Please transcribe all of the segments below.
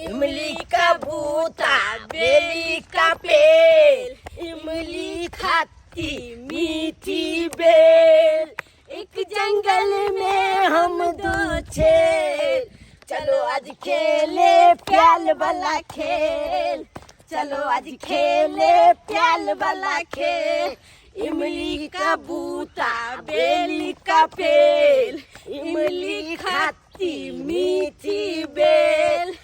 इमली का बूटा बेली का पेड़, इमली खाती मीठी बेल। एक जंगल में हम दो छेल, चलो आज खेले प्याल वाला खेल, चलो आज खेले प्याल वाला खेल। इमली का बूटा बेली का पेड़, इमली खाती मीठी बेल।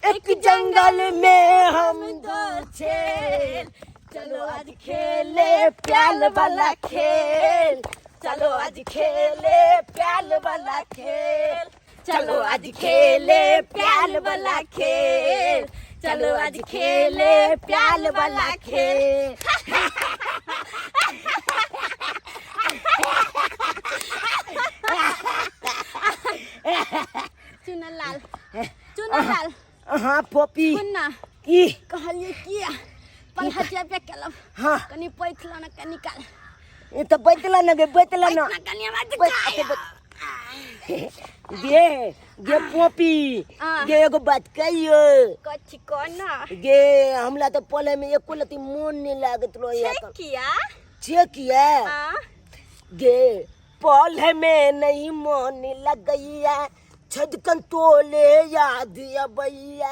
एक जंगल में हम दो छेल, चलो आज खेले प्याल वाला खेल, चलो आज खेले प्याल वाला खेल, चलो आज खेले प्याल वाला खेल, चलो आज खेले प्याल वाला खेल। चुनलाल चुनलाल हाँ पोपी सुनना की कहलिए किया 5000 रुपया केलम हाँ कनी पैखला न कनी काल ये तो बैठला न गे बैठला न कनी हमरा गे गे पोपी गे एगो बात कहियो कछि कोना गे हमला तो पले में एको लती मन नहीं लागत रो या किया किया हां गे पले में नहीं मन लगैया छदकन तोले याद अबैया,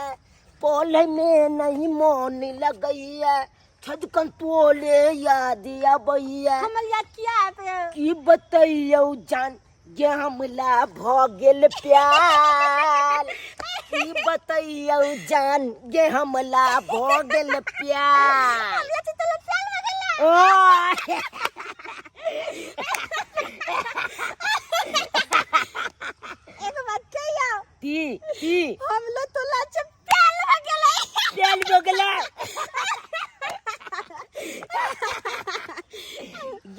पले में नहीं मन लगैया छदकन तोले याद अबैया। हमर याद किया है की बतैयौ जान गे हमला भ गेल प्यार, की बतैयौ जान गे हमला भ गेल प्यार। एक बात कहियो की हमला तोला से प्याल हो गेलै प्याल हो गेलै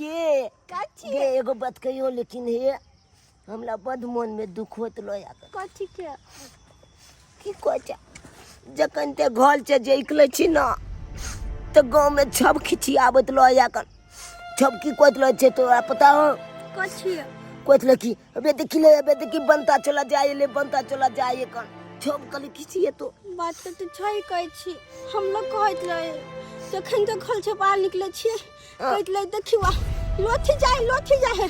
गे कछि गे एगो बात कहियो लेकिन हे हमला बद मन में दुख होत लो या कछि के की कोचा जखन ते घर से जे निकलै छी ना तो गांव में छब खिचियाबत लो या कन छब की कोत लो छे तो पता हो कछि कोत लो की अबे देखी बनता चला जाए कन छब कल खिचिए तो बात तो छै कहै छी हम लोग कहैत रहे जखन तो घर से बाहर निकले छिए कहैत रहे देखिवा लोथी जाए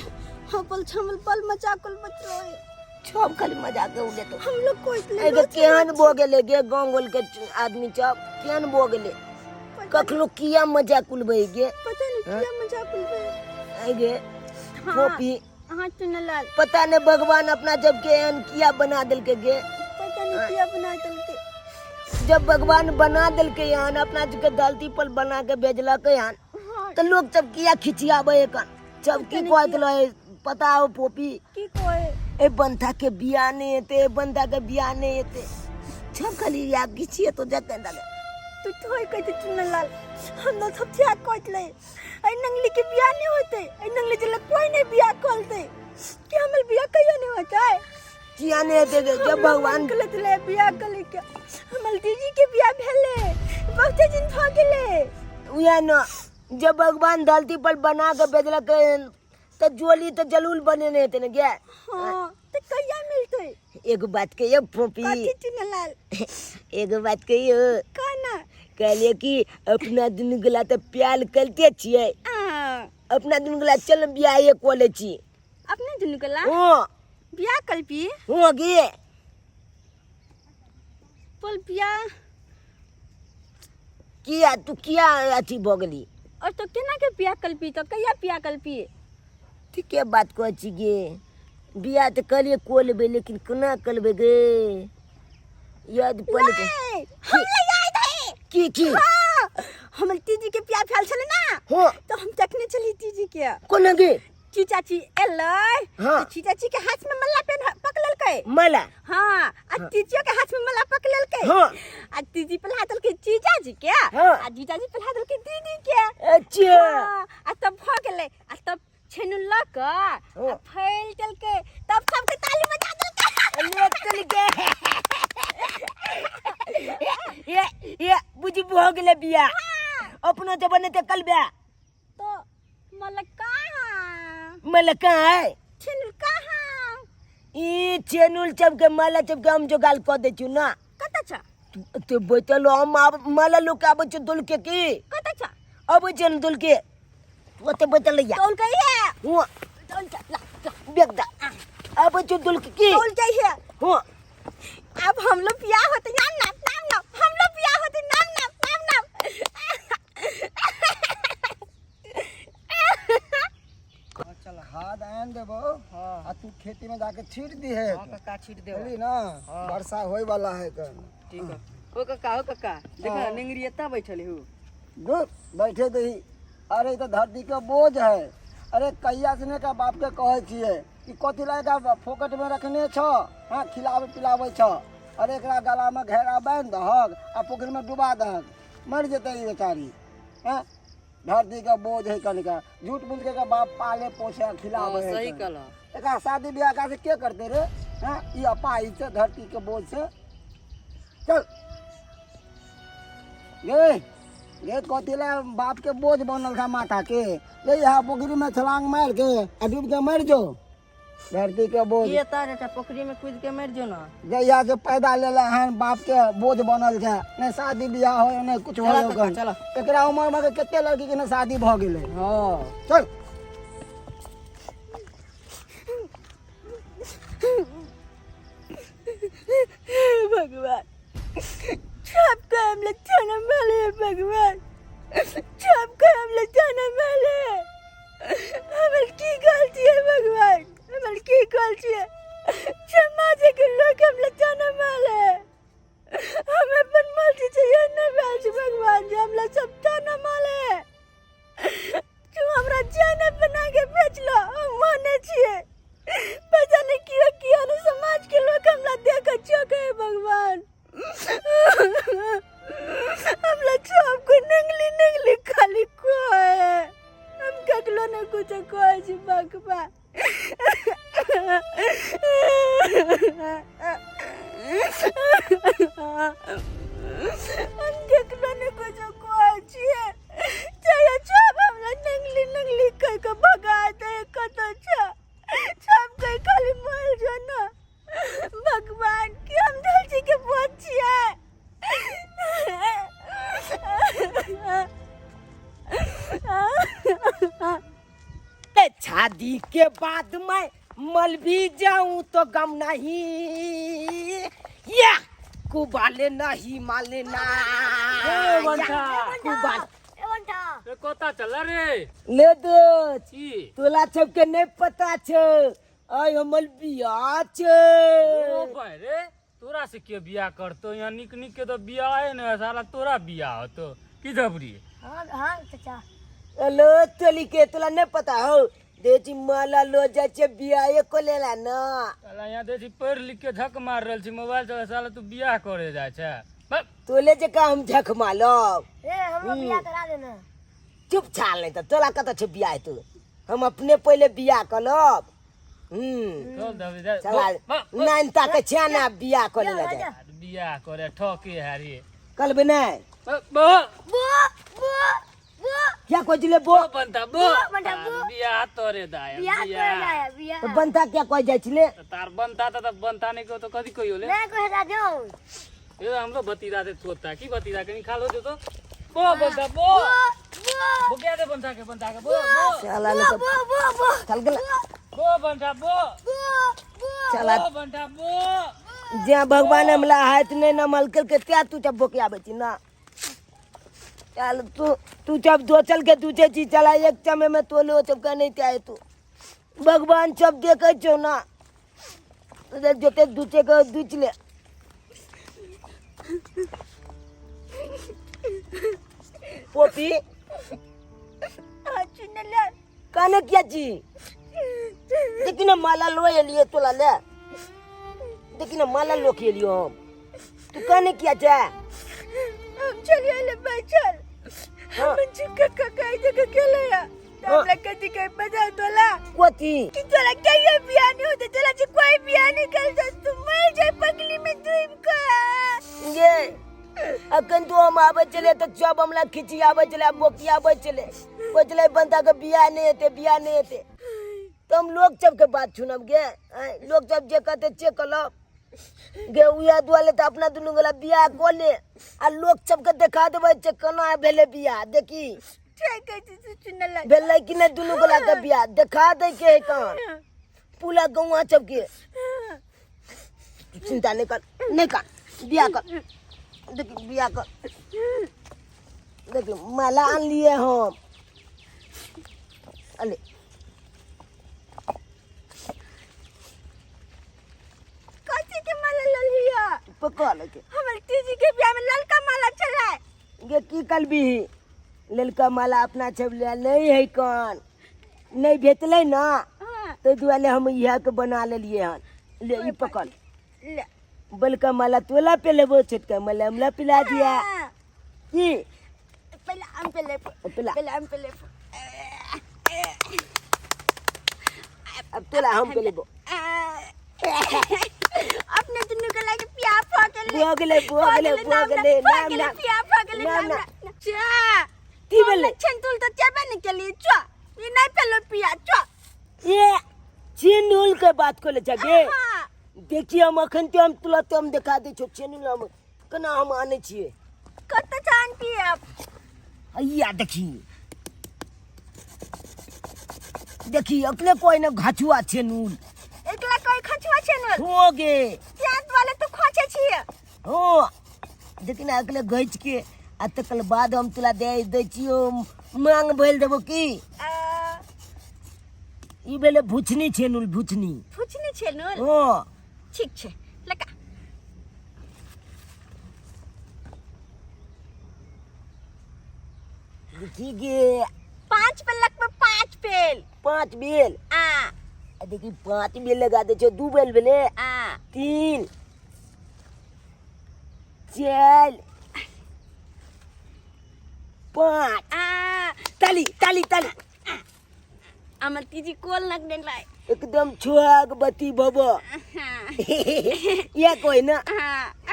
हम पल मजाकल मत रहे छब खाली मजाक के उले तो हम लोग कहैत रहे एगे केहन बो गेले गे गांव गोल के आदमी छब केहन बो गेले कखलो किया मजाक उलबे गे पता नहीं किया मजाकल बे गे पोपी हां चुनलाल पता नहीं भगवान अपना जब के एहन किया बना दिल के गे पता नहीं किया बना दलके जब भगवान बना दिल के यहाँ अपना के धरती पर बना के भेजल के यहाँ तो लोग सब किया खिचियाबे कन सब की कहत रहे पता हो पोपी की कोए ए बंधा के बियाह नहीं हेते बंधा के बियाह नहीं हेते सब खाली या खिचिए तो जते लगे तू थोय कहते चुनलाल हम न सब थिया कहत ले ए नंगली के बियाह नहीं होते ए नंगली जला कोई नहीं बियाह करते कि हमर बियाह कहियो नहीं होता है किया नहीं हेते जब भगवान गलत ले बियाह कले के हमर दीदी के बियाह भेले बहुत दिन भ गेले उया न जब भगवान धरती पर बना के भेजल के तो जोली तो जलूल बने नहीं हेते न गे हां तो कहिया मिलते एगो बात कहियो पोपी कथि चुनलाल एगो बात कहियो काना कहलिए कि अपना दुनू गला तो प्यार करते छिए अपना दुनू गला चल बियाह कोले छी अपने दुनू गला ओ बियाह कल्पी हो गे पल बियाह किया तू किया अथी भ गेली और तो केना के बियाह कल्पी तो कहिया बियाह कल्पी ठीके बात कहै छी गे बियाह तो कहलिए कोलबे लेकिन केना करबे गे याद पड़े हमरा याद है की हमर तीजी के बियाह भेल छले ना हो तो हम देखने चली तीजी के कोना गे चाची एलै हाँ। चाची के हाथ में मल्ला पेन पकड़ल के मला हां आ तीजियो के हाथ में मल्ला पकड़ल के हाँ। आ तीजी पे हाथ के जीजाजी के हाँ। आ जीजाजी पे हाथ के दीदी के अच्छा आ तब भ गेलै आ तब छेनु ल क आ फैल चल के तब सबके ताली बजा देलकै ले चल गे ये बुझी भ गेले बियाह अपना जमाने ते कल बियाह तो मलका मला कहाँ है छेनु कहाँ ई चेनुल चबके माला चबके हम जो गाल कह दे छु ना कत छ ते बैठल हम माला लोग आबै छै दुल के की कत छ आबै छै दुल के ओते बैठल या तौल कही है हुआ तौल चा ला बेग दा आबै छै दुल के की तौल कही है हुआ अब हम लोग बियाह होते नाम हम लोग बियाह होते नाम चल हाथ आन देबो आ तू खेती में जाके छीट दी है काका छीट दे बोली ना वर्षा होए वाला है कर ठीक है हो काका देखा निंगरियता बैठल हो देख बैठे दही अरे तो धरती के बोझ है अरे कहिया से का बाप के कहे छिए कि कथी लगा फोकट में रखने छ हाँ खिलावे पिलावे छ अरे एकरा गला में घेरा बांध दहक आ पोखर में डुबा दहक मर जेते ई बेचारी हाँ धरती का बोझ है कनिका झूठ बोल के का बाप पाले पोसे खिलावे है सही कहला एका शादी ब्याह का से के करते रे हाँ ये अपाई से धरती के बोझ से चल ये कथिला बाप के बोझ बनल था माथा के ये यहाँ पोखरी में छलांग मार के आ डूब के मर जो धरती के बोझ ये तार अच्छा पोखरी में कूद के मर जो ना जहिया से पैदा लेला हन बाप के बोझ बनल छै ने शादी ब्याह हो ने कुछ हो काका, चलो। एकरा उम्र में केते लड़की के ने शादी भ गेले हां चल भगवान सबका हम लोग जन्म वाले हैं भगवान सबका हम लोग जन्म वाले हैं हमारी की गलती है भगवान हमारी की गलती है समाज के लोग हम लोग जन्म वाले हैं हमें अपन मर्जी चाहिए न बैठ भगवान जो हम लोग सब जन्म वाले हैं जो हमरा जान बना के बेच लो हम माने छिए पता नहीं क्यों किया ना समाज के लोग हमला देख चुके हैं भगवान हम लोग सबको नंगली खाली कोए हम कगलो न कुछ कोई जी भगवान हम कगलो न कुछ कोई जी चाहिए सब हम लोग नंगली कह के भगाते हैं कत छ सब कहीं खाली मर जो ना भगवान की हम धरती के बच्चिया शादी के बाद मैं मल भी जाऊं तो गम नहीं या कुबाले नहीं माले ना कुबाल कोता चला रे ले दो की तोला सबके नहीं पता छ आय हमल बियाह छ ओ भाई रे तोरा से के बियाह करतो यहाँ निक निक के तो बियाह है ना साला तोरा बियाह होतो की धबरी हां चाचा हेलो चली के तोला नहीं पता हो देती माला लो जाय छ बियाह को लेला ना साला यहाँ देखी पढ़ लिख के झक मार रहल छी मोबाइल से साला तू बियाह करे जाय छ तोले जे का हम झक मालो ए हम लोग बियाह करा देना चुप छाल नहीं तो तोला कत छ बियाह तू हम अपने पहले बियाह कलब चल धबरी जा चला नाइन ता के छाना बियाह कर ले जा बियाह करे ठके हारी कल बे नहीं बो बो क्या कोई जिले बो बनता बो बियाह तोरे दाया बियाह बियाह तो बनता क्या कोई जाय छिले तार बनता तो बनता नहीं को तो कदी कोई होले मैं कह दा दो ये हमरो भतीजा से छोटा की भतीजा के निकालो जो तो बो बनता बो बो क्या दे बनता के बो चला ले तो चल गला बो बनता बो चला बो बनता बो जे भगवान हमला हाथ ने न मलकल के त्या तू जब बोके आवे छी ना चल तू जब दो चल के दूसरे चीज चला एक चमे में तोलो सब का नहीं त्याए तू भगवान सब देखे छो ना तो जोते दूसरे को दूचले पोपी काने क्या जी देखिन माला लो ये लिए तोला ले देखिन माला लो के लिए हम तू काने क्या जा हम चलिए ले भाई चल हम चिक्का काका जगह खेले या हमरा कति के बजा तोला कोती कि तोला कहियो बियाह नहीं होते तोला से कोई बियाह नहीं कर दे तू मर जाए पगली में डूब का ये अकन तो हम आवे चले तो जब हमला खिची आवे चले बोकी आवे चले वो चले बंदा के बियाह नहीं होते तो हम लोग सब के बात सुनब गे लोग सब जे कहते चेक कलब गे उया दुआले तो अपना दुनू गला बियाह कोले आ लोग सबके देखा देबै जे केना भेले बियाह देखी ट्राई कर तू चुनला भेलै कि नहीं दुनू गला के बियाह देखा दे के है कान पूरा गौवा सबके चिंता नहीं कर बियाह कर देखी बियाह कर देखी माला आन लिए हम अले कथी के माला ललिया पकड़ के हमर तीजी के बियाह में ललका माला चला गे की कलबी ललका माला अपना छबले नहीं है कान नहीं भेटले ना हां तो दुआले हम इहा के बना लेलिए हन ले ई पकड़ ले बलका माला तोला पे लेबो छोटका माला हमला पिला दिया हाँ। की पहले हम पे ले पिला पहले हम पे ले अब तोला हम पे लेबो अपने दुनू के लागे प्यार फाके ले बुआ गेले नाम ना प्यार फाके ले नाम ना चा की भेले छंतुल तो चबे निकली चा ये नहीं पेलो पिया चा ये चिनुल के बात को ले जगे हां देखिए हम अखन तो हम तुला तो हम दिखा दे छो चिनुल हम कना हम आने छिए कत जान पिया अय्या देखी अपने कोई न घाचुआ चिनुल एकला कोई खचवा छेनो हो गे त्यात वाले तो खोचे छिए हो लेकिन अगले गच के आ तकल बाद हम तुला दे छियो मांग भइल देबो की ई बेले भुचनी छेनुल भुचनी फुचनी छेनो हो ठीक छे लका देखी गे 5 पे लक में 5 फेल 5 बेल आ देखी 5 बेल लगा दे छो 2 बेल भेले आ 3 4 5 आ ताली ताली ताली हमर तीजी कोल नक देन लाई एकदम छुआग बत्ती बबो ये कोई ना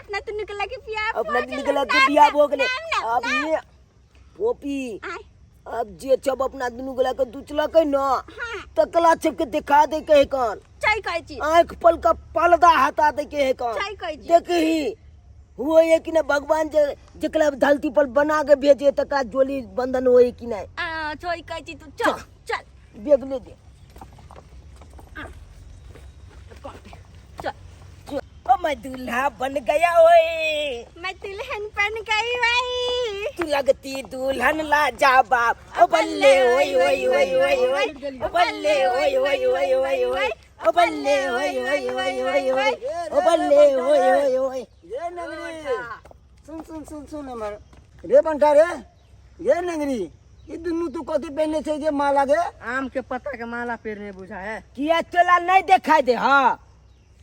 अपना तो निकला के पिया अपना निकला के बिया हो गेले अब ये पोपी अब जे सब अपना दुनू गला के दुचला के ना तकला छप के दिखा दे के कान चाय खाई छी आंख पल का पर्दा हटा दे के कान चाय खाई छी देखही हुए ये कि ना भगवान जे जकला धरती पर बना के भेजे तका जोली बंधन होए कि नहीं आ चाय खाई छी तू चल चल बेग ले दे चल ओ मैं दूल्हा बन गया ओए मैं दुल्हन बन गई भाई तू लगती दुल्हन ला जा बाप ओ बल्ले ओए ओए ओए ओए ओए ओ बल्ले ओए ओए ओए ओए ओए ओ बल्ले ओए ओए ओए ओए ओए ओ बल्ले ओए ओए ओए ये नंगरी सुन हमर रे बंटा रे ये नंगरी ये दुनू तू कथी पहने छे जे माला गे आम के पत्ता के माला पेरने बुझा है किया तोला नहीं दिखाई दे हां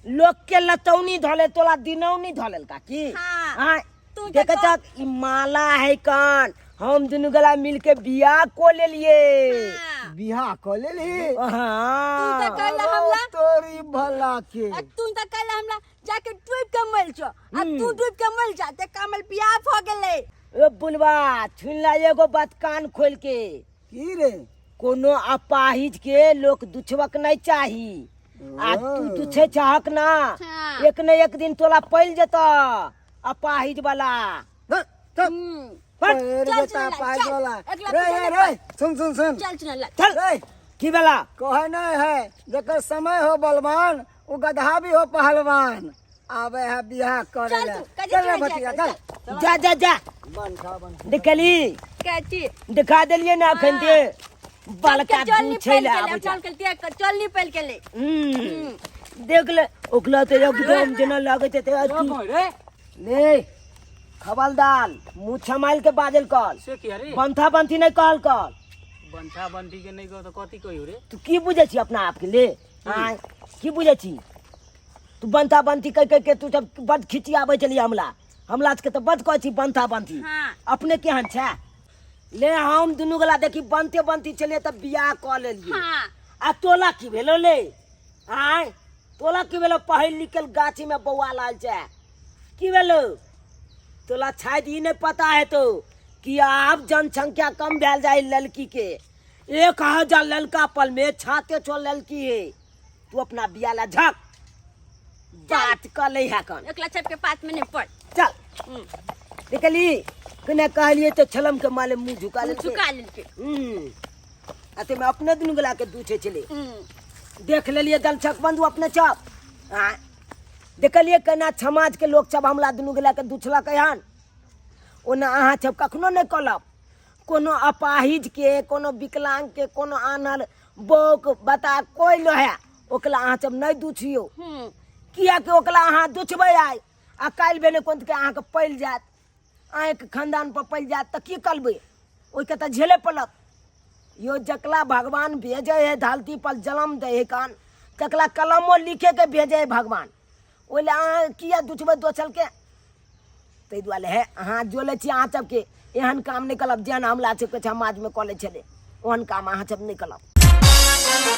लोग के लतौनी धले तोला दिनौनी धलल का की हाँ। हां तू देख तक ई माला है कान हम दुनू गला मिल के बियाह को ले लिए बियाह कर ले ली हां तू कहला हमला तोरी भला के तू त कहला हमला जाके डूब के मर छ आ तू डूब के मर जा ते कमल पिया भ गेले ए बुलवा सुनला एगो बात कान खोल के की रे कोनो अपाहिज के लोग दुछवक नहीं चाही आ तू दुछे चाहक ना हाँ। एक न एक दिन तोला पैल जता अपाहिज वाला रे बेटा पाइज वाला रे रे सुन चल चल चल रे की वाला कहे नहीं है जकर समय हो बलवान वो गधा भी हो पहलवान आवे है बियाह करे चल ले तू, कजी चल रे चल, बटिया चल, चल जा जा जा बंठा देखली कैची दिखा देलिए ना अखन दे बालका चल नी पूछे पहल ला के ले चल के त्याग कर चल नी पहल के ले देख ले ओकला तो एकदम जना लागत है अति रे ले खबलदार मुंह छमाइल के बाजल कल से किया रे बंथा बंथी नहीं कहल कल बंठा बंठी के नहीं कहो तो कथी कहियो रे तू की बुझे छी अपना आप के ले आय की बुझे छी तू बंथा बंथी कह के तू जब बद खिची आवे चली हमला के तो बद कह छी बंथा बंथी हां अपने केहन छै ले हम दुनू गला देखी बनते बनती चले तब बियाह क लेलिए हां आ तोला की भेलो ले आय तोला की भेलो पढ़ल लिखल गाछी में बौआ लाल छै की भेलो तोला शायद ई नहीं पता है तो कि अब जनसंख्या कम भेल जाए लड़की के 1000 लड़का पल में छाते छो लड़की है तू अपना बिया ला झक बात कले है कौन एकला छप के पात में नहीं पड़ चल देखली कने कहलिए तो छलम के माले मुंह झुका ले झुका लेके अते मैं अपने दिन गला के दूठे चले देख लेलिए दल छक बंधु अपने चप हाँ देखलिए केना समाज के लोग सब हमला दुनू गला के दूछला कहन ओना अहाँ सब कखनो नहीं कलब कोनो अपाहिज के कोनो विकलांग के कोनो आनर बोक बता कोई लो है ओकला अहाँ सब नहीं दूछियो किया के ओकला अहाँ दूछबै आइ आ काल्हि बेने कोन के अहाँ के पैल जात अहाँ के खानदान पर पैल जात त की करबै ओइ के त झेले पड़त यो जकला भगवान भेजे है धरती पर जन्म दे है कान तकला कलमो लिखे के भेजे है भगवान ओइले अहाँ किया दूछबै दोछल के तै दुआरे है अहाँ जोले छी अहाँ सबके एहन काम नहीं करब जेहन हमला सबके समाज में कले छले ओहन काम अहाँ सब नहीं करब